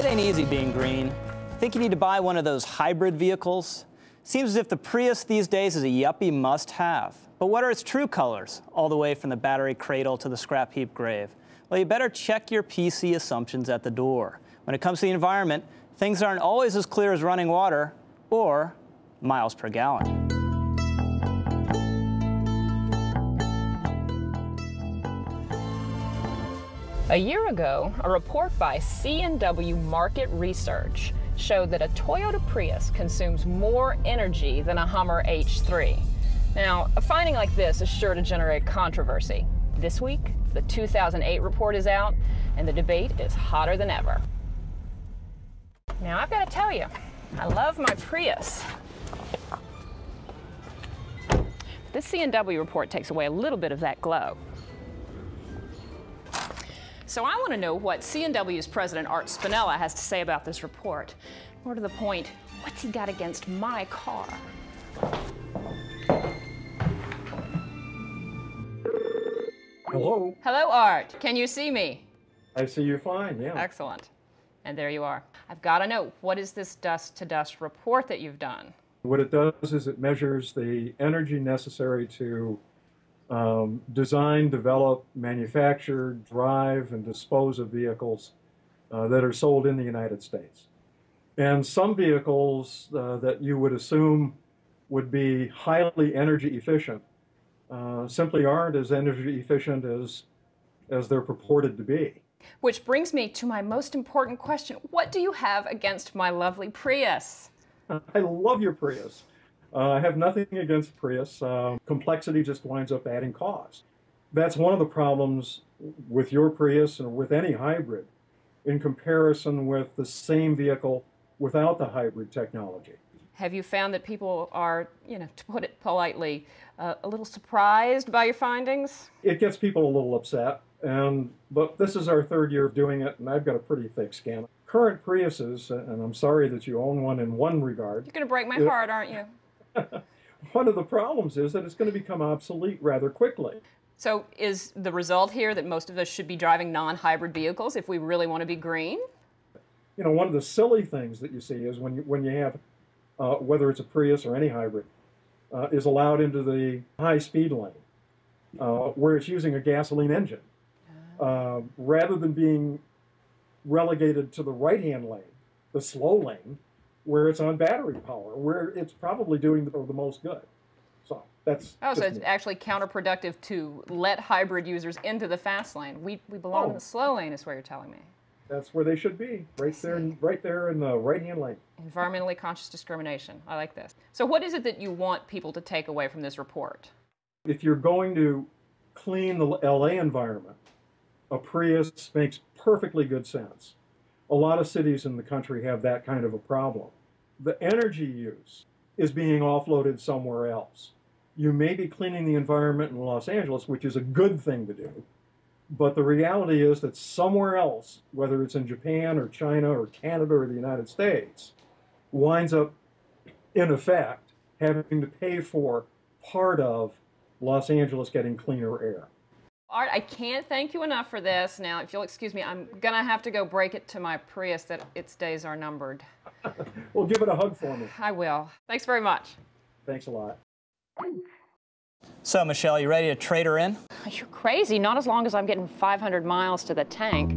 It ain't easy being green. Think you need to buy one of those hybrid vehicles? Seems as if the Prius these days is a yuppie must-have. But what are its true colors, all the way from the battery cradle to the scrap heap grave? Well, you better check your PC assumptions at the door. When it comes to the environment, things aren't always as clear as running water or miles per gallon. A year ago, a report by C&W Market Research showed that a Toyota Prius consumes more energy than a Hummer H3. Now, a finding like this is sure to generate controversy. This week, the 2008 report is out, and the debate is hotter than ever. Now, I've got to tell you, I love my Prius. This C&W report takes away a little bit of that glow. So I want to know what C&W's president Art Spinella has to say about this report. More to the point, what's he got against my car? Hello. Hello, Art. Can you see me? I see you fine, yeah. Excellent. And there you are. I've got to know, what is this dust-to-dust report that you've done? What it does is it measures the energy necessary to design, develop, manufacture, drive, and dispose of vehicles that are sold in the United States. And some vehicles that you would assume would be highly energy efficient simply aren't as energy efficient as they're purported to be. Which brings me to my most important question. What do you have against my lovely Prius? I love your Prius. I have nothing against Prius. Complexity just winds up adding cost. That's one of the problems with your Prius and with any hybrid in comparison with the same vehicle without the hybrid technology. Have you found that people are, to put it politely, a little surprised by your findings? It gets people a little upset, but this is our third year of doing it, and I've got a pretty thick skin. Current Priuses, and I'm sorry that you own one in one regard. You're going to break my heart, aren't you? One of the problems is that it's going to become obsolete rather quickly. So is the result here that most of us should be driving non-hybrid vehicles if we really want to be green? You know, one of the silly things that you see is when you have, whether it's a Prius or any hybrid, is allowed into the high-speed lane, where it's using a gasoline engine, rather than being relegated to the right-hand lane, the slow lane, where it's on battery power, where it's probably doing the most good. So that's so it's actually counterproductive to let hybrid users into the fast lane. We belong in the slow lane, is what you're telling me. That's where they should be, right there in the right-hand lane. Environmentally conscious discrimination. I like this. So what is it that you want people to take away from this report? If you're going to clean the LA environment, a Prius makes perfectly good sense. A lot of cities in the country have that kind of a problem. The energy use is being offloaded somewhere else. You may be cleaning the environment in Los Angeles, which is a good thing to do, but the reality is that somewhere else, whether it's in Japan or China or Canada or the United States, winds up, in effect, having to pay for part of Los Angeles getting cleaner air. Art, I can't thank you enough for this. Now, if you'll excuse me, I'm going to have to go break it to my Prius that its days are numbered. Well, give it a hug for me. I will. Thanks very much. Thanks a lot. So, Michelle, you ready to trade her in? You're crazy. Not as long as I'm getting 500 miles to the tank.